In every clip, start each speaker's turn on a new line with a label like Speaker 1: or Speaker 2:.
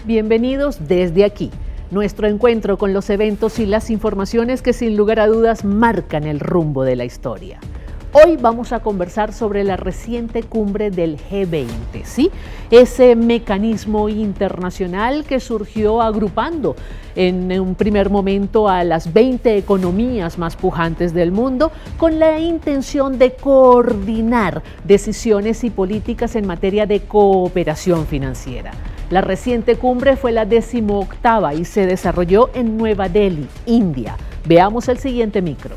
Speaker 1: Bienvenidos desde aquí, nuestro encuentro con los eventos y las informaciones que sin lugar a dudas marcan el rumbo de la historia. Hoy vamos a conversar sobre la reciente cumbre del G20, ¿sí? Ese mecanismo internacional que surgió agrupando en un primer momento a las 20 economías más pujantes del mundo con la intención de coordinar decisiones y políticas en materia de cooperación financiera. La reciente cumbre fue la 18ª y se desarrolló en Nueva Delhi, India. Veamos el siguiente micro.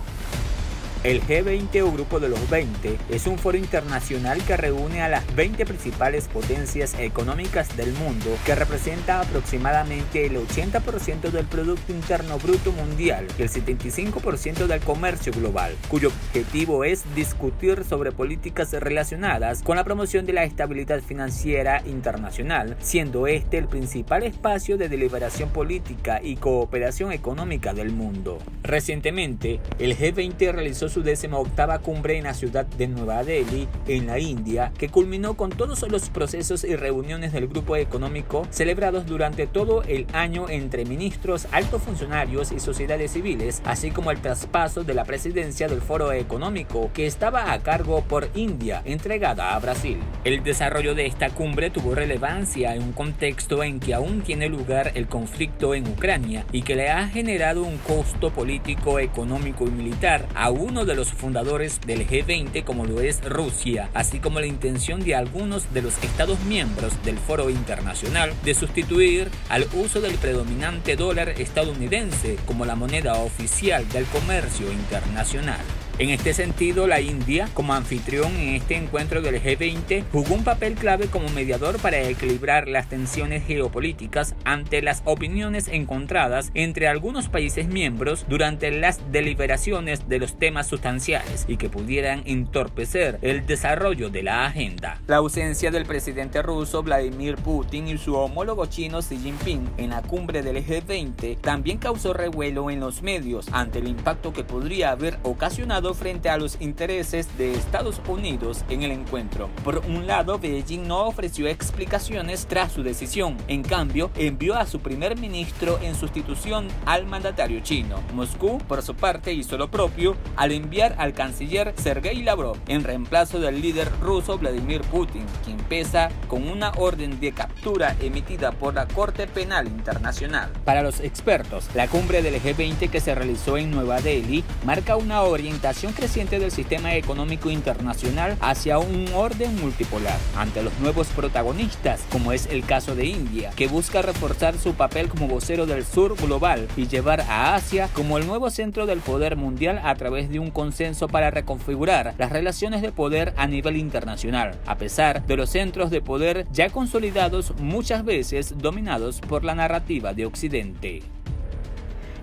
Speaker 2: El G20 o Grupo de los 20 es un foro internacional que reúne a las 20 principales potencias económicas del mundo, que representa aproximadamente el 80% del Producto Interno Bruto Mundial y el 75% del comercio global, cuyo objetivo es discutir sobre políticas relacionadas con la promoción de la estabilidad financiera internacional, siendo este el principal espacio de deliberación política y cooperación económica del mundo. Recientemente, el G20 realizó su 18ª cumbre en la ciudad de Nueva Delhi, en la India, que culminó con todos los procesos y reuniones del grupo económico celebrados durante todo el año entre ministros, altos funcionarios y sociedades civiles, así como el traspaso de la presidencia del foro económico, que estaba a cargo por India, entregada a Brasil. El desarrollo de esta cumbre tuvo relevancia en un contexto en que aún tiene lugar el conflicto en Ucrania y que le ha generado un costo político, económico y militar a uno de los fundadores del G20, como lo es Rusia, así como la intención de algunos de los estados miembros del foro internacional de sustituir al uso del predominante dólar estadounidense como la moneda oficial del comercio internacional. En este sentido, la India, como anfitrión en este encuentro del G20, jugó un papel clave como mediador para equilibrar las tensiones geopolíticas ante las opiniones encontradas entre algunos países miembros durante las deliberaciones de los temas sustanciales y que pudieran entorpecer el desarrollo de la agenda. La ausencia del presidente ruso Vladimir Putin y su homólogo chino Xi Jinping en la cumbre del G20 también causó revuelo en los medios ante el impacto que podría haber ocasionado frente a los intereses de Estados Unidos en el encuentro. Por un lado, Beijing no ofreció explicaciones tras su decisión. En cambio, envió a su primer ministro en sustitución al mandatario chino. Moscú, por su parte, hizo lo propio al enviar al canciller Sergei Lavrov en reemplazo del líder ruso Vladimir Putin, quien pesa con una orden de captura emitida por la Corte Penal Internacional. Para los expertos, la cumbre del G20 que se realizó en Nueva Delhi marca una orientación creciente del sistema económico internacional hacia un orden multipolar, ante los nuevos protagonistas, como es el caso de India, que busca reforzar su papel como vocero del sur global y llevar a Asia como el nuevo centro del poder mundial a través de un consenso para reconfigurar las relaciones de poder a nivel internacional, a pesar de los centros de poder ya consolidados, muchas veces dominados por la narrativa de Occidente.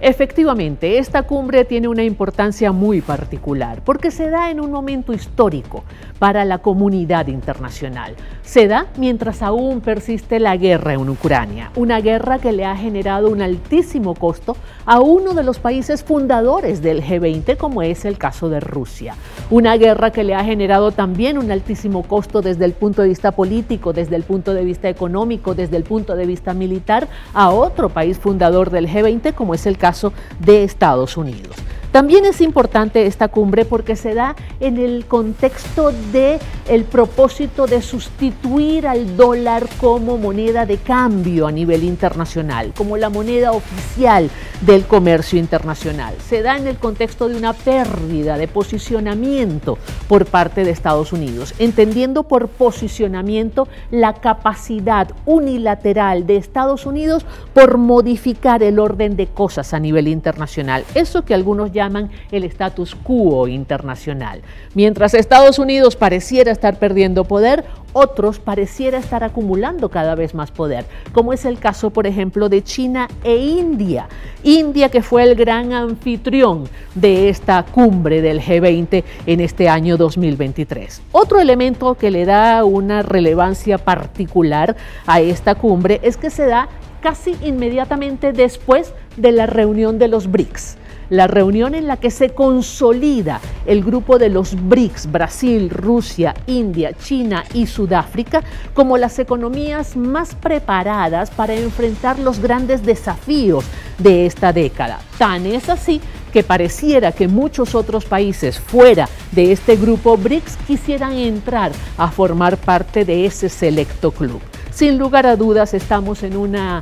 Speaker 1: Efectivamente, esta cumbre tiene una importancia muy particular porque se da en un momento histórico para la comunidad internacional. Se da mientras aún persiste la guerra en Ucrania, una guerra que le ha generado un altísimo costo a uno de los países fundadores del G20, como es el caso de Rusia. Una guerra que le ha generado también un altísimo costo desde el punto de vista político, desde el punto de vista económico, desde el punto de vista militar, a otro país fundador del G20, como es el caso de Estados Unidos. También es importante esta cumbre porque se da en el contexto del propósito de sustituir al dólar como moneda de cambio a nivel internacional, como la moneda oficial del comercio internacional. Se da en el contexto de una pérdida de posicionamiento por parte de Estados Unidos, entendiendo por posicionamiento la capacidad unilateral de Estados Unidos por modificar el orden de cosas a nivel internacional. Eso que algunos llaman el status quo internacional. Mientras Estados Unidos pareciera estar perdiendo poder, otros pareciera estar acumulando cada vez más poder, como es el caso, por ejemplo, de China e India. India, que fue el gran anfitrión de esta cumbre del G20 en este año 2023. Otro elemento que le da una relevancia particular a esta cumbre es que se da casi inmediatamente después de la reunión de los BRICS. la reunión en la que se consolida el grupo de los BRICS, Brasil, Rusia, India, China y Sudáfrica, como las economías más preparadas para enfrentar los grandes desafíos de esta década. Tan es así que pareciera que muchos otros países fuera de este grupo BRICS quisieran entrar a formar parte de ese selecto club. Sin lugar a dudas, estamos en una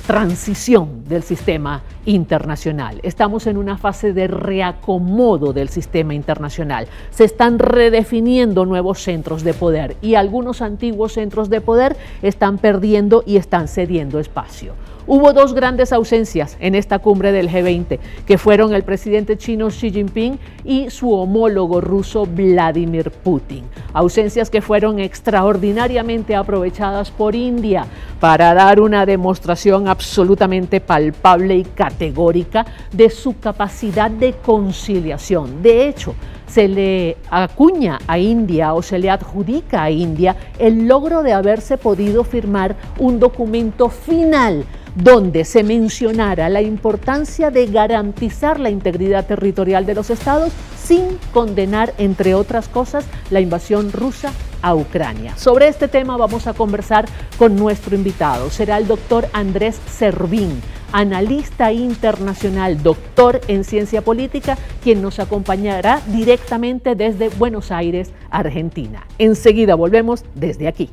Speaker 1: transición del sistema internacional. Estamos en una fase de reacomodo del sistema internacional. Se están redefiniendo nuevos centros de poder y algunos antiguos centros de poder están perdiendo y están cediendo espacio. Hubo dos grandes ausencias en esta cumbre del G20, que fueron el presidente chino Xi Jinping y su homólogo ruso Vladimir Putin. Ausencias que fueron extraordinariamente aprovechadas por India para dar una demostración absolutamente palpable y categórica de su capacidad de conciliación. De hecho, se le acuña a India o se le adjudica a India el logro de haberse podido firmar un documento final donde se mencionara la importancia de garantizar la integridad territorial de los estados sin condenar, entre otras cosas, la invasión rusa a Ucrania. Sobre este tema vamos a conversar con nuestro invitado. Será el doctor Andrés Servín, analista internacional, doctor en ciencia política, quien nos acompañará directamente desde Buenos Aires, Argentina. Enseguida volvemos desde aquí.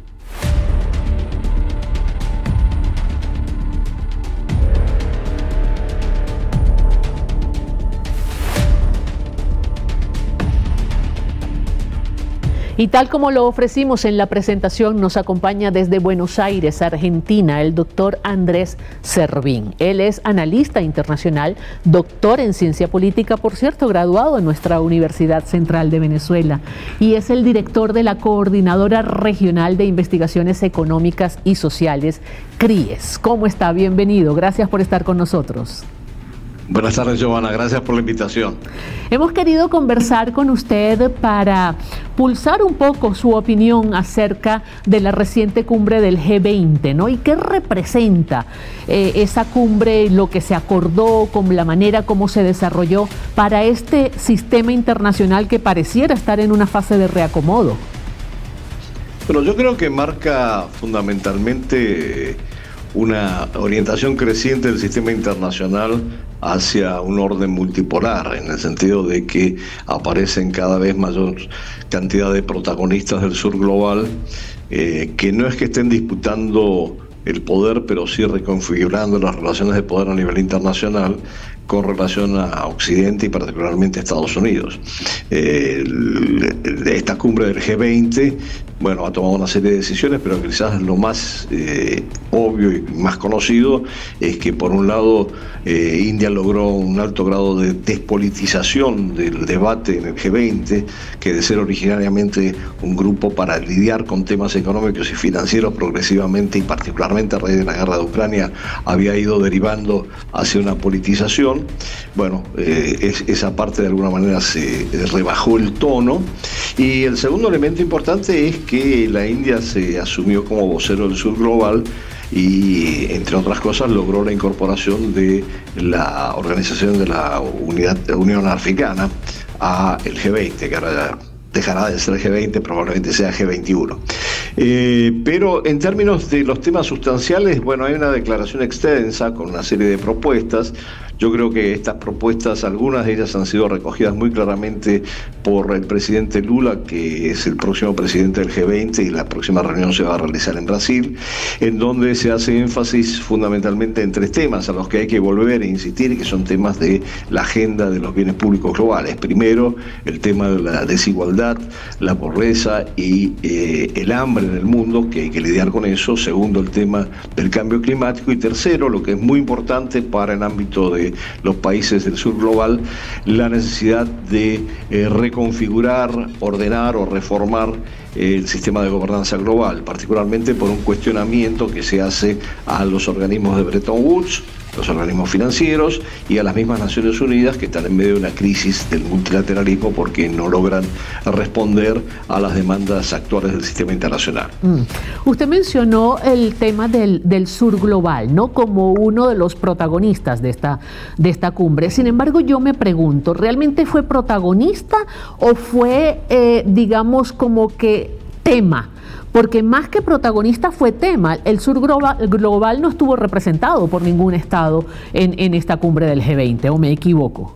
Speaker 1: Y tal como lo ofrecimos en la presentación, nos acompaña desde Buenos Aires, Argentina, el doctor Andrés Servín. Él es analista internacional, doctor en ciencia política, por cierto, graduado en nuestra Universidad Central de Venezuela, y es el director de la Coordinadora Regional de Investigaciones Económicas y Sociales, CRIES. ¿Cómo está? Bienvenido. Gracias por estar con nosotros.
Speaker 3: Buenas tardes, Giovanna. Gracias por la invitación.
Speaker 1: Hemos querido conversar con usted para pulsar un poco su opinión acerca de la reciente cumbre del G20, ¿no? ¿Y qué representa esa cumbre, lo que se acordó, con la manera como se desarrolló para este sistema internacional que pareciera estar en una fase de reacomodo?
Speaker 3: Bueno, yo creo que marca fundamentalmente una orientación creciente del sistema internacional hacia un orden multipolar, en el sentido de que aparecen cada vez mayor cantidad de protagonistas del sur global, que no es que estén disputando el poder, pero sí reconfigurando las relaciones de poder a nivel internacional con relación a Occidente y particularmente a Estados Unidos. Esta cumbre del G20, bueno, ha tomado una serie de decisiones, pero quizás lo más obvio y más conocido es que, por un lado, India logró un alto grado de despolitización del debate en el G20, que de ser originariamente un grupo para lidiar con temas económicos y financieros progresivamente y particularmente a raíz de la guerra de Ucrania, había ido derivando hacia una politización. Bueno, esa parte de alguna manera se rebajó el tono. Y el segundo elemento importante es que la India se asumió como vocero del sur global y, entre otras cosas, logró la incorporación de la Organización de la Unión Africana a el G20, que ahora dejará de ser G20, probablemente sea G21. Pero en términos de los temas sustanciales, bueno, hay una declaración extensa con una serie de propuestas. Yo creo que estas propuestas, algunas de ellas han sido recogidas muy claramente por el presidente Lula, que es el próximo presidente del G20, y la próxima reunión se va a realizar en Brasil, en donde se hace énfasis fundamentalmente en tres temas a los que hay que volver e insistir, que son temas de la agenda de los bienes públicos globales. Primero, el tema de la desigualdad, la pobreza y el hambre en el mundo, que hay que lidiar con eso. Segundo, el tema del cambio climático. Y tercero, lo que es muy importante para el ámbito de los países del sur global, la necesidad de reconfigurar, ordenar o reformar el sistema de gobernanza global, particularmente por un cuestionamiento que se hace a los organismos de Bretton Woods, los organismos financieros y a las mismas Naciones Unidas, que están en medio de una crisis del multilateralismo porque no logran responder a las demandas actuales del sistema internacional.
Speaker 1: Usted mencionó el tema del sur global, ¿no?, como uno de los protagonistas de esta cumbre. Sin embargo, yo me pregunto, ¿realmente fue protagonista o fue, digamos, como que tema? Porque más que protagonista fue tema. El sur global no estuvo representado por ningún estado en esta cumbre del G20, ¿o me equivoco?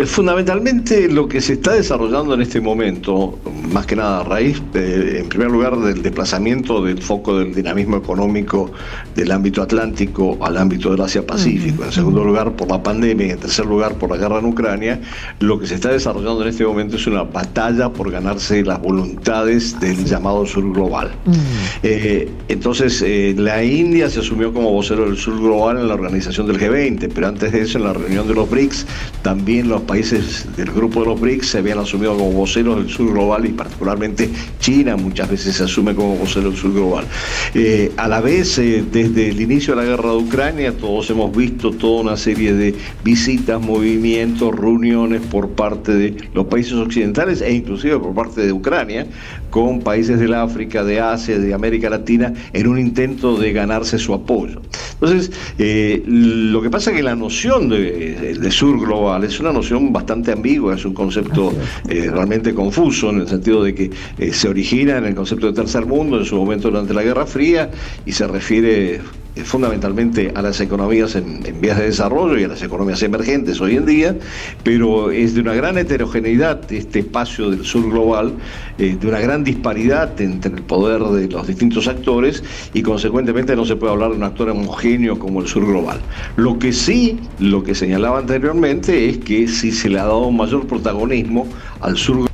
Speaker 3: Fundamentalmente lo que se está desarrollando en este momento, más que nada a raíz, en primer lugar, del desplazamiento del foco del dinamismo económico del ámbito atlántico al ámbito del Asia-Pacífico, en segundo lugar por la pandemia y en tercer lugar por la guerra en Ucrania, lo que se está desarrollando en este momento es una batalla por ganarse las voluntades del llamado sur global. Entonces, la India se asumió como vocero del sur global en la organización del G20, pero antes de eso, en la reunión de los BRICS, también los países del grupo de los BRICS se habían asumido como voceros del sur global, y particularmente China muchas veces se asume como vocero del sur global. A la vez, desde el inicio de la guerra de Ucrania, todos hemos visto toda una serie de visitas, movimientos, reuniones por parte de los países occidentales e inclusive por parte de Ucrania, con países del África, de Asia, de América Latina, en un intento de ganarse su apoyo. Entonces, lo que pasa es que la noción de sur global es una noción bastante ambigua, es un concepto realmente confuso, en el sentido de que se origina en el concepto de tercer mundo en su momento durante la Guerra Fría y se refiere fundamentalmente a las economías en vías de desarrollo y a las economías emergentes hoy en día, pero es de una gran heterogeneidad este espacio del sur global, de una gran disparidad entre el poder de los distintos actores, y consecuentemente no se puede hablar de un actor homogéneo como el sur global. Lo que señalaba anteriormente es que sí se le ha dado un mayor protagonismo al sur global.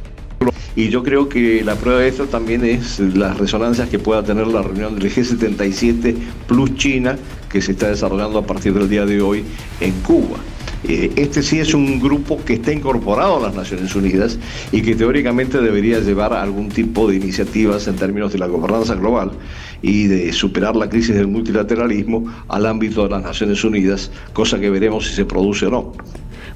Speaker 3: Y yo creo que la prueba de esto también es las resonancias que pueda tener la reunión del G77 plus China, que se está desarrollando a partir del día de hoy en Cuba. Este sí es un grupo que está incorporado a las Naciones Unidas y que teóricamente debería llevar algún tipo de iniciativas en términos de la gobernanza global y de superar la crisis del multilateralismo al ámbito de las Naciones Unidas, cosa que veremos si se produce o no.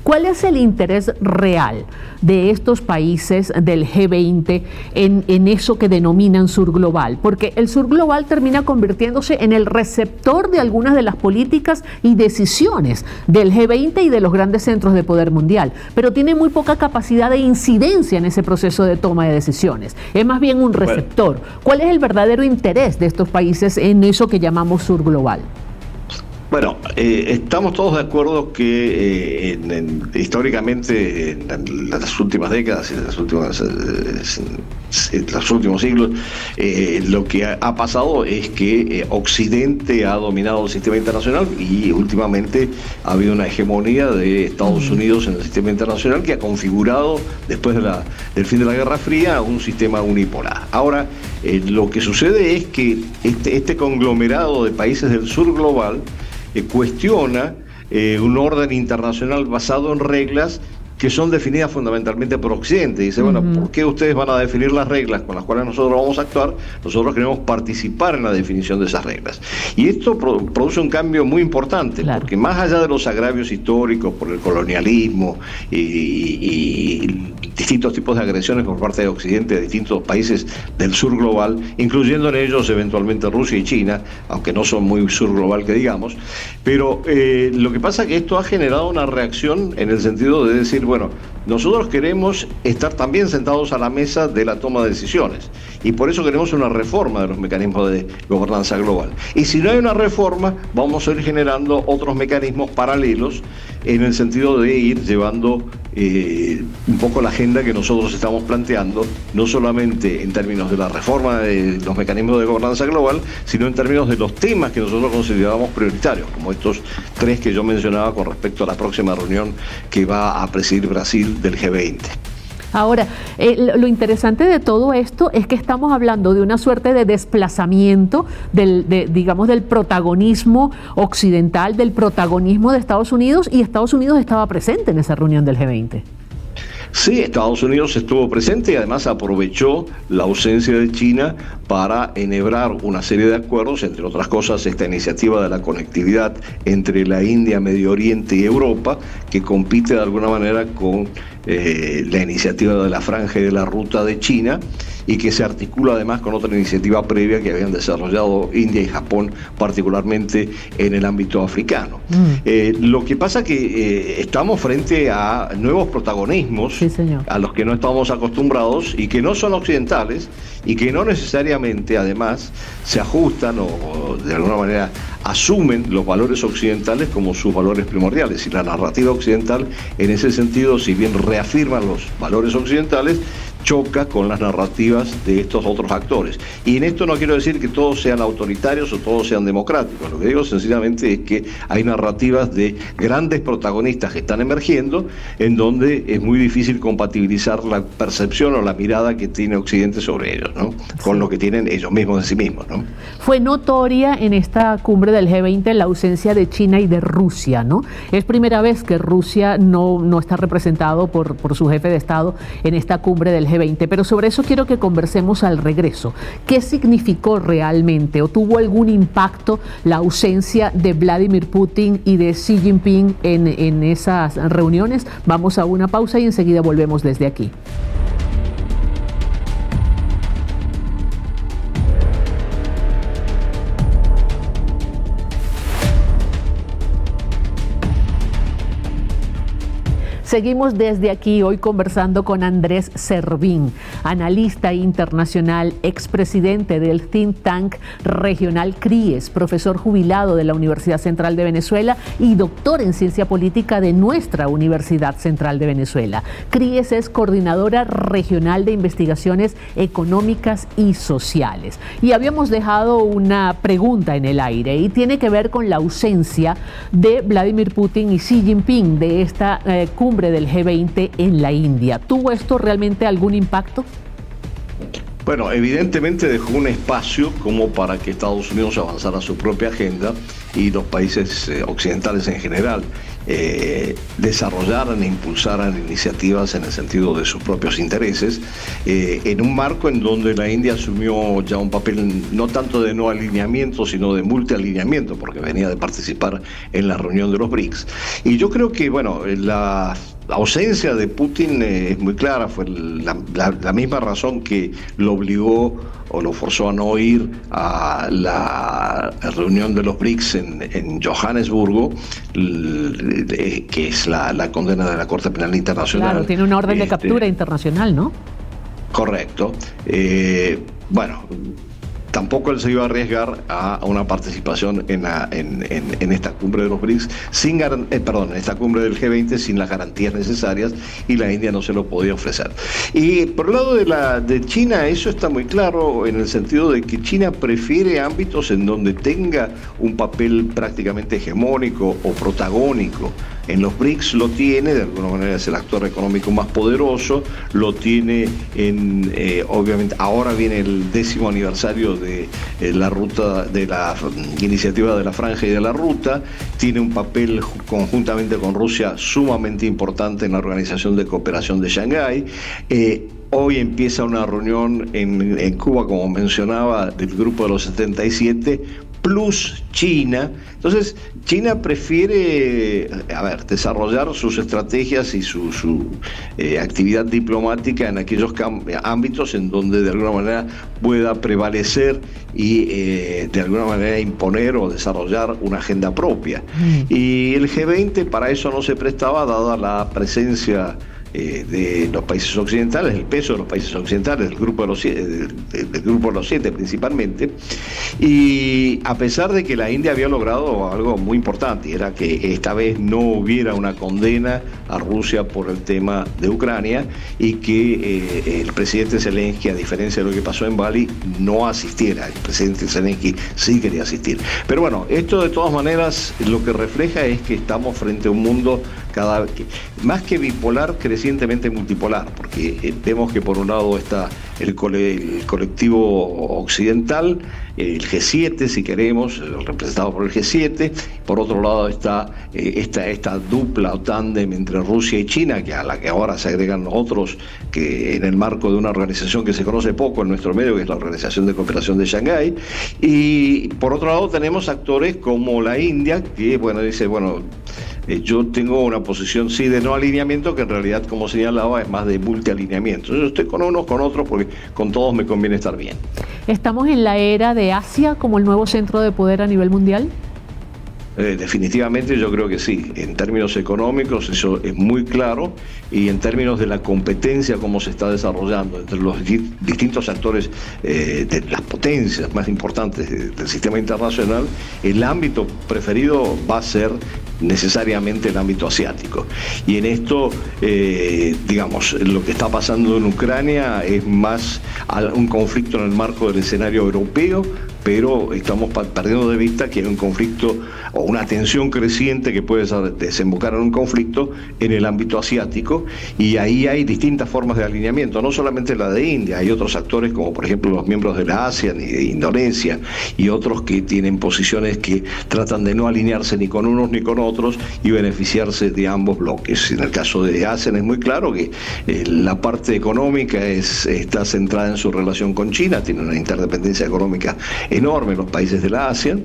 Speaker 1: ¿Cuál es el interés real de estos países del G20 en eso que denominan sur global? Porque el sur global termina convirtiéndose en el receptor de algunas de las políticas y decisiones del G20 y de los grandes centros de poder mundial, pero tiene muy poca capacidad de incidencia en ese proceso de toma de decisiones. Es más bien un receptor. ¿Cuál es el verdadero interés de estos países en eso que llamamos sur global?
Speaker 3: Bueno, estamos todos de acuerdo que históricamente en las últimas décadas, en los últimos siglos, lo que ha pasado es que Occidente ha dominado el sistema internacional y últimamente ha habido una hegemonía de Estados Unidos en el sistema internacional que ha configurado, después del fin de la Guerra Fría, un sistema unipolar. Ahora, lo que sucede es que este conglomerado de países del sur global cuestiona un orden internacional basado en reglas que son definidas fundamentalmente por Occidente. Dice, bueno, ¿por qué ustedes van a definir las reglas con las cuales nosotros vamos a actuar? Nosotros queremos participar en la definición de esas reglas. Y esto produce un cambio muy importante, claro, porque más allá de los agravios históricos por el colonialismo y distintos tipos de agresiones por parte de Occidente a distintos países del sur global, incluyendo en ellos eventualmente Rusia y China, aunque no son muy sur global que digamos, pero lo que pasa es que esto ha generado una reacción en el sentido de decir, bueno, nosotros queremos estar también sentados a la mesa de la toma de decisiones y por eso queremos una reforma de los mecanismos de gobernanza global. Y si no hay una reforma, vamos a ir generando otros mecanismos paralelos en el sentido de ir llevando un poco la agenda que nosotros estamos planteando, no solamente en términos de la reforma de los mecanismos de gobernanza global, sino en términos de los temas que nosotros consideramos prioritarios, como estos tres que yo mencionaba con respecto a la próxima reunión que va a presidir Brasil del G20.
Speaker 1: Ahora, lo interesante de todo esto es que estamos hablando de una suerte de desplazamiento digamos, del protagonismo occidental, del protagonismo de Estados Unidos, y Estados Unidos estaba presente en esa reunión del G20.
Speaker 3: Sí, Estados Unidos estuvo presente y además aprovechó la ausencia de China para enhebrar una serie de acuerdos, entre otras cosas esta iniciativa de la conectividad entre la India, Medio Oriente y Europa, que compite de alguna manera con la iniciativa de la Franja y de la Ruta de China, y que se articula además con otra iniciativa previa que habían desarrollado India y Japón, particularmente en el ámbito africano. Lo que pasa que estamos frente a nuevos protagonismos,
Speaker 1: sí, señor,
Speaker 3: a los que no estamos acostumbrados y que no son occidentales y que no necesariamente además se ajustan o de alguna manera asumen los valores occidentales como sus valores primordiales. Y la narrativa occidental, en ese sentido, si bien reafirma los valores occidentales, choca con las narrativas de estos otros actores. Y en esto no quiero decir que todos sean autoritarios o todos sean democráticos. Lo que digo sencillamente es que hay narrativas de grandes protagonistas que están emergiendo, en donde es muy difícil compatibilizar la percepción o la mirada que tiene Occidente sobre ellos, ¿no? Con lo que tienen ellos mismos de sí mismos, ¿no?
Speaker 1: Fue notoria en esta cumbre del G20 la ausencia de China y de Rusia, ¿no? Es primera vez que Rusia no está representado por su jefe de Estado en esta cumbre del G20, pero sobre eso quiero que conversemos al regreso. ¿Qué significó realmente o tuvo algún impacto la ausencia de Vladimir Putin y de Xi Jinping en esas reuniones? Vamos a una pausa y enseguida volvemos desde aquí. Seguimos desde aquí hoy conversando con Andrés Servín, analista internacional, expresidente del think tank regional CRIES, profesor jubilado de la Universidad Central de Venezuela y doctor en ciencia política de nuestra Universidad Central de Venezuela. CRIES es coordinadora regional de investigaciones económicas y sociales. Y habíamos dejado una pregunta en el aire y tiene que ver con la ausencia de Vladimir Putin y Xi Jinping de esta cumbre del G20 en la India. ¿Tuvo esto realmente algún impacto?
Speaker 3: Bueno, evidentemente dejó un espacio como para que Estados Unidos avanzara su propia agenda y los países occidentales en general desarrollaran e impulsaran iniciativas en el sentido de sus propios intereses, en un marco en donde la India asumió ya un papel no tanto de no alineamiento, sino de multialineamiento, porque venía de participar en la reunión de los BRICS. Y yo creo que, bueno, la ausencia de Putin es muy clara, fue la misma razón que lo obligó o lo forzó a no ir a la reunión de los BRICS en Johannesburgo, que es la condena de la Corte Penal Internacional.
Speaker 1: Claro, tiene una orden de captura internacional, ¿no?
Speaker 3: Correcto. Bueno, tampoco él se iba a arriesgar a una participación en esta cumbre de los BRICS, en esta cumbre del G20 sin las garantías necesarias, y la India no se lo podía ofrecer. Y por el lado de China, eso está muy claro en el sentido de que China prefiere ámbitos en donde tenga un papel prácticamente hegemónico o protagónico. En los BRICS lo tiene, de alguna manera es el actor económico más poderoso, lo tiene obviamente, ahora viene el 10º aniversario de la ruta, de la iniciativa de la Franja y de la Ruta, tiene un papel conjuntamente con Rusia sumamente importante en la Organización de Cooperación de Shanghái. Hoy empieza una reunión en Cuba, como mencionaba, del Grupo de los 77, plus China. Entonces, China prefiere desarrollar sus estrategias y su actividad diplomática en aquellos ámbitos en donde de alguna manera pueda prevalecer y de alguna manera imponer o desarrollar una agenda propia. Y el G20 para eso no se prestaba, dada la presencia de los países occidentales, el peso de los países occidentales, del grupo de los siete principalmente, y a pesar de que la India había logrado algo muy importante, era que esta vez no hubiera una condena a Rusia por el tema de Ucrania y que el presidente Zelensky, a diferencia de lo que pasó en Bali, no asistiera. El presidente Zelensky sí quería asistir. Pero bueno, esto de todas maneras lo que refleja es que estamos frente a un mundo más que bipolar, crecientemente multipolar, porque vemos que por un lado está el colectivo occidental, el G7 si queremos, representado por el G7. Por otro lado está esta dupla o tándem entre Rusia y China, a la que ahora se agregan otros, que en el marco de una organización que se conoce poco en nuestro medio, que es la Organización de Cooperación de Shanghái. Y por otro lado tenemos actores como la India, que dice, yo tengo una posición sí de no alineamiento, que en realidad, como señalaba, es más de multialineamiento. Yo estoy con unos, con otros, porque con todos me conviene estar bien.
Speaker 1: ¿Estamos en la era de Asia como el nuevo centro de poder a nivel mundial?
Speaker 3: Definitivamente yo creo que sí. En términos económicos eso es muy claro, y en términos de la competencia, cómo se está desarrollando entre los distintos actores de las potencias más importantes del sistema internacional, el ámbito preferido va a ser necesariamente el ámbito asiático. Y en esto, digamos, lo que está pasando en Ucrania es más un conflicto en el marco del escenario europeo, pero estamos perdiendo de vista que hay un conflicto o una tensión creciente que puede desembocar en un conflicto en el ámbito asiático, y ahí hay distintas formas de alineamiento, no solamente la de India, hay otros actores como por ejemplo los miembros de la ASEAN y de Indonesia, y otros que tienen posiciones que tratan de no alinearse ni con unos ni con otros y beneficiarse de ambos bloques. En el caso de ASEAN es muy claro que la parte económica está centrada en su relación con China, tiene una interdependencia económica enorme los países de la ASEAN,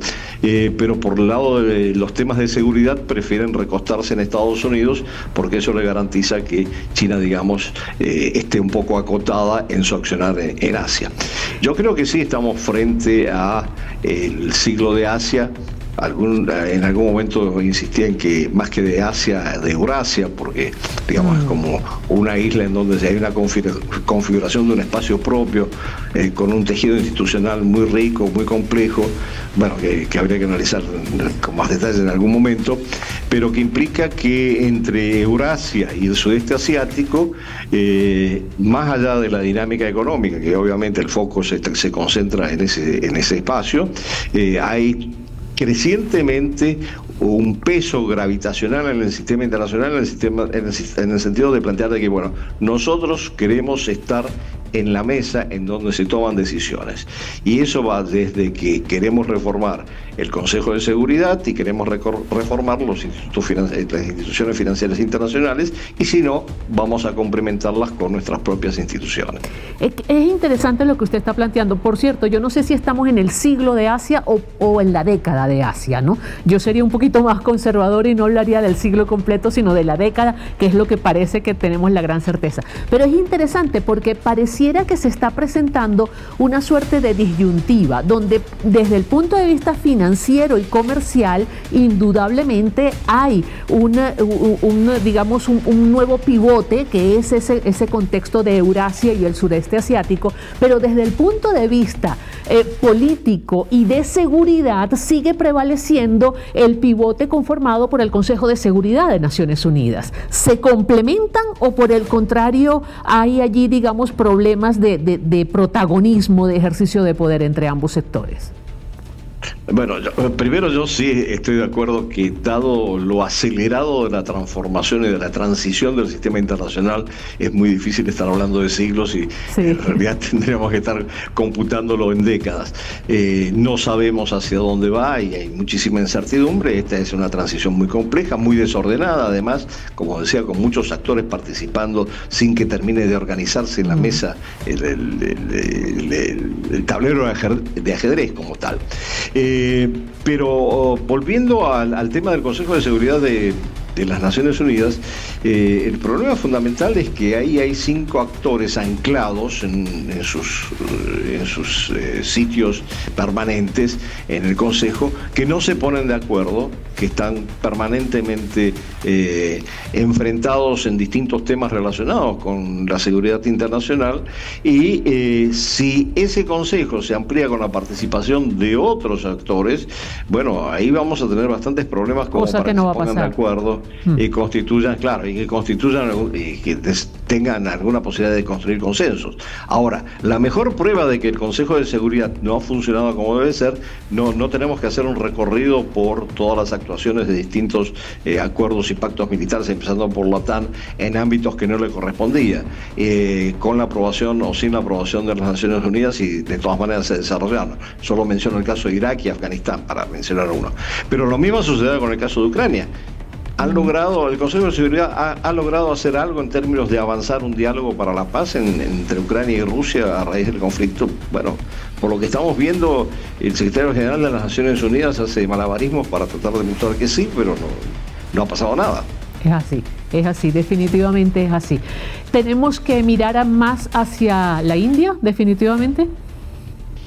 Speaker 3: pero por el lado de los temas de seguridad prefieren recostarse en Estados Unidos, porque eso le garantiza que China, digamos, esté un poco acotada en su accionar en Asia. Yo creo que sí estamos frente a el siglo de Asia. En algún momento insistía en que más que de Asia, de Eurasia, porque digamos es como una isla en donde hay una configuración de un espacio propio, con un tejido institucional muy rico, muy complejo, que habría que analizar con más detalle en algún momento, pero que implica que entre Eurasia y el sudeste asiático, más allá de la dinámica económica, que obviamente el foco se concentra en ese espacio, hay crecientemente un peso gravitacional en el sistema internacional, en el sentido de plantear de que nosotros queremos estar en la mesa en donde se toman decisiones, y eso va desde que queremos reformar el Consejo de Seguridad y queremos reformar las instituciones financieras internacionales, y si no, vamos a complementarlas con nuestras propias instituciones.
Speaker 1: Es interesante lo que usted está planteando. Por cierto, yo no sé si estamos en el siglo de Asia o en la década de Asia, ¿no? Yo sería un poquito más conservador y no hablaría del siglo completo, sino de la década, que es lo que parece que tenemos la gran certeza. Pero es interesante porque pareciera que se está presentando una suerte de disyuntiva, donde desde el punto de vista financiero y comercial, indudablemente hay digamos un nuevo pivote, que es ese contexto de Eurasia y el sureste asiático, pero desde el punto de vista político y de seguridad sigue prevaleciendo el pivote conformado por el Consejo de Seguridad de Naciones Unidas. ¿Se complementan o por el contrario hay allí, digamos, problemas de protagonismo, de ejercicio de poder entre ambos sectores?
Speaker 3: Primero yo sí estoy de acuerdo que, dado lo acelerado de la transformación y de la transición del sistema internacional, es muy difícil estar hablando de siglos, y sí, en realidad tendríamos que estar computándolo en décadas. No sabemos hacia dónde va y hay muchísima incertidumbre. Esta es una transición muy compleja, muy desordenada, además, como decía, con muchos actores participando sin que termine de organizarse en la mesa el tablero de ajedrez como tal. Pero volviendo al tema del Consejo de Seguridad de las Naciones Unidas, el problema fundamental es que ahí hay 5 actores anclados en sus sitios permanentes en el Consejo, que no se ponen de acuerdo, que están permanentemente enfrentados en distintos temas relacionados con la seguridad internacional, y si ese Consejo se amplía con la participación de otros actores, ahí vamos a tener bastantes problemas como para que se pongan de acuerdo y constituyan, y que tengan alguna posibilidad de construir consensos. Ahora, la mejor prueba de que el Consejo de Seguridad no ha funcionado como debe ser, no tenemos que hacer un recorrido por todas las actuaciones de distintos acuerdos y pactos militares, empezando por la OTAN, en ámbitos que no le correspondía, con la aprobación o sin la aprobación de las Naciones Unidas, y de todas maneras se desarrollaron. Solo menciono el caso de Irak y Afganistán, para mencionar uno. Pero lo mismo sucede con el caso de Ucrania. El Consejo de Seguridad ha logrado hacer algo en términos de avanzar un diálogo para la paz entre Ucrania y Rusia a raíz del conflicto. Bueno, por lo que estamos viendo, el secretario general de las Naciones Unidas hace malabarismos para tratar de mostrar que sí, pero no ha pasado nada.
Speaker 1: Es así, definitivamente es así. ¿Tenemos que mirar más hacia la India, definitivamente?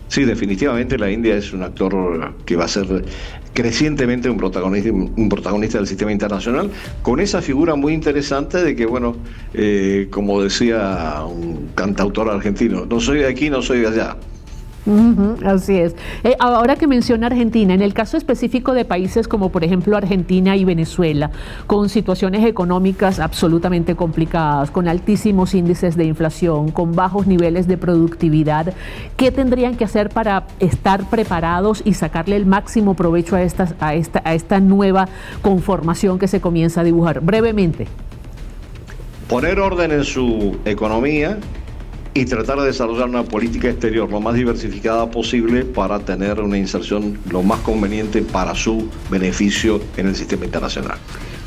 Speaker 3: Sí, definitivamente la India es un actor que va a ser crecientemente un protagonista del sistema internacional, con esa figura muy interesante de que, bueno, como decía un cantautor argentino, no soy de aquí, no soy de allá.
Speaker 1: Así es. Ahora que menciona Argentina, en el caso específico de países como por ejemplo Argentina y Venezuela, con situaciones económicas absolutamente complicadas, con altísimos índices de inflación, con bajos niveles de productividad, ¿qué tendrían que hacer para estar preparados y sacarle el máximo provecho a esta nueva conformación que se comienza a dibujar? Brevemente.
Speaker 3: Poner orden en su economía y tratar de desarrollar una política exterior lo más diversificada posible para tener una inserción lo más conveniente para su beneficio en el sistema internacional.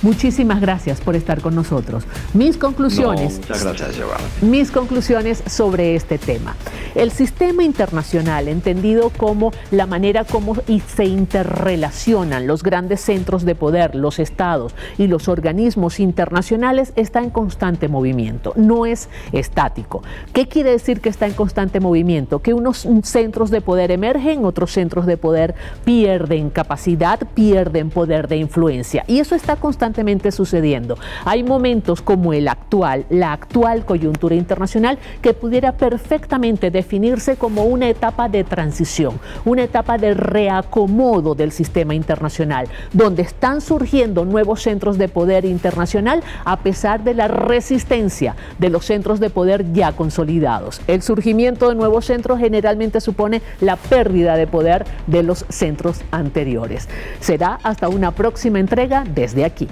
Speaker 1: Muchísimas gracias por estar con nosotros. Mis conclusiones.
Speaker 3: Muchas gracias, Giovanna.
Speaker 1: Mis conclusiones sobre este tema. El sistema internacional, entendido como la manera como se interrelacionan los grandes centros de poder, los estados y los organismos internacionales, está en constante movimiento, no es estático. ¿Qué quiere decir que está en constante movimiento? Que unos centros de poder emergen, otros centros de poder pierden capacidad, pierden poder de influencia, y eso está constantemente sucediendo. Hay momentos como la actual coyuntura internacional, que pudiera perfectamente definirse como una etapa de transición, una etapa de reacomodo del sistema internacional, donde están surgiendo nuevos centros de poder internacional a pesar de la resistencia de los centros de poder ya consolidados. El surgimiento de nuevos centros generalmente supone la pérdida de poder de los centros anteriores. Será hasta una próxima entrega desde aquí.